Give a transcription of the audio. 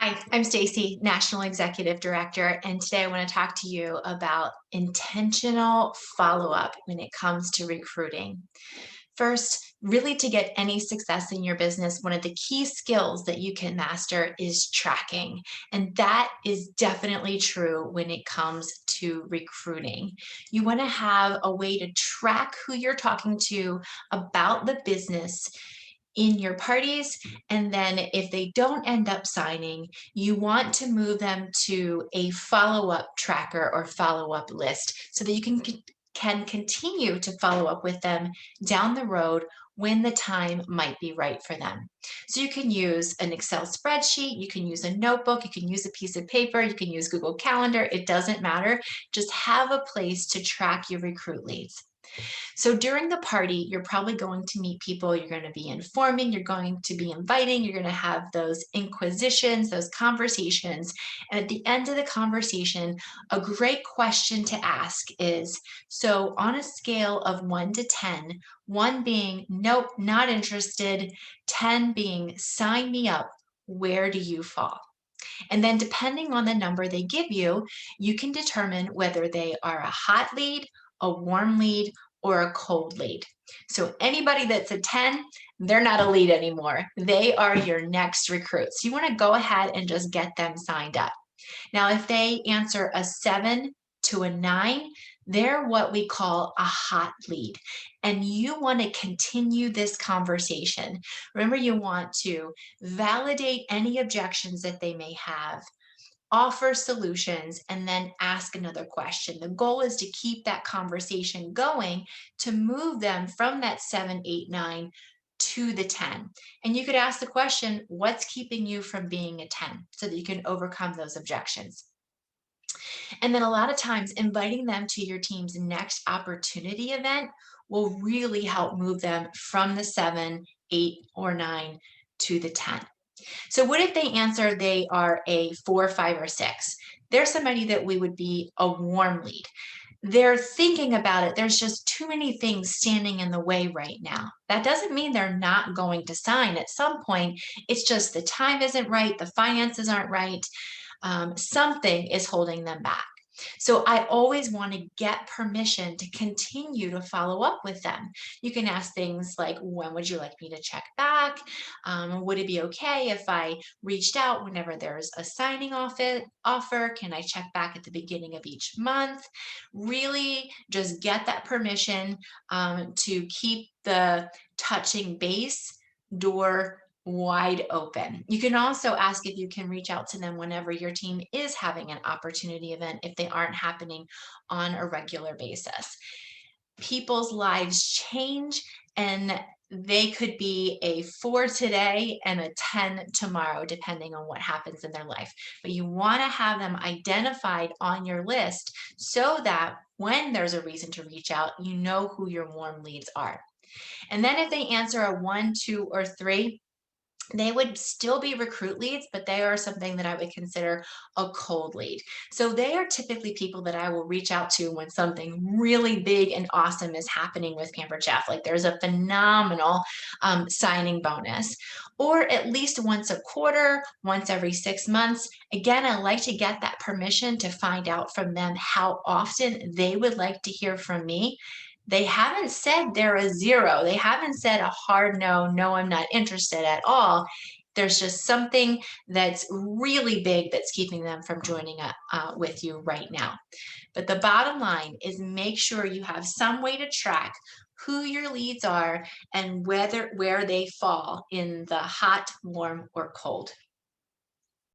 Hi, I'm Stacy, National Executive Director, and today I want to talk to you about intentional follow-up when it comes to recruiting. First, really to get any success in your business, one of the key skills that you can master is tracking. And that is definitely true when it comes to recruiting. You want to have a way to track who you're talking to about the business in your parties. And then if they don't end up signing, you want to move them to a follow-up tracker or follow-up list so that you can continue to follow up with them down the road when the time might be right for them. So you can use an Excel spreadsheet, you can use a notebook, you can use a piece of paper, you can use Google Calendar, it doesn't matter. Just have a place to track your recruit leads. So during the party, you're probably going to meet people, you're going to be informing, you're going to be inviting, you're going to have those inquisitions, those conversations. And at the end of the conversation, a great question to ask is, so on a scale of 1 to 10, 1 being, nope, not interested, 10 being, sign me up, where do you fall? And then depending on the number they give you, you can determine whether they are a hot lead, a warm lead, or a cold lead. So anybody that's a 10, they're not a lead anymore. They are your next recruits. You want to go ahead and just get them signed up. Now, if they answer a 7 to a 9, they're what we call a hot lead. And you want to continue this conversation. Remember, you want to validate any objections that they may have, offer solutions, and then ask another question. The goal is to keep that conversation going to move them from that 7, 8, 9 to the 10. And you could ask the question, what's keeping you from being a 10, so that you can overcome those objections. And then a lot of times inviting them to your team's next opportunity event will really help move them from the 7, 8, or 9 to the 10. So what if they answer they are a 4, 5, or 6? They're somebody that we would be a warm lead. They're thinking about it. There's just too many things standing in the way right now. That doesn't mean they're not going to sign at some point. It's just the time isn't right, the finances aren't right. Something is holding them back. So I always want to get permission to continue to follow up with them. You can ask things like, when would you like me to check back? Would it be okay if I reached out whenever there's a signing offer? Can I check back at the beginning of each month? Really just get that permission to keep the touching base door wide open. You can also ask if you can reach out to them whenever your team is having an opportunity event if they aren't happening on a regular basis. People's lives change, and they could be a 4 today and a 10 tomorrow, depending on what happens in their life. But you want to have them identified on your list so that when there's a reason to reach out, you know who your warm leads are. And then if they answer a 1, 2, or 3, they would still be recruit leads, but they are something that I would consider a cold lead. So they are typically people that I will reach out to when something really big and awesome is happening with Pampered Chef. Like there's a phenomenal signing bonus, or at least once a quarter, once every 6 months. Again, I like to get that permission to find out from them how often they would like to hear from me. They haven't said they're a 0. They haven't said a hard no, no, I'm not interested at all. There's just something that's really big that's keeping them from joining up with you right now. But the bottom line is make sure you have some way to track who your leads are and where they fall in the hot, warm, or cold.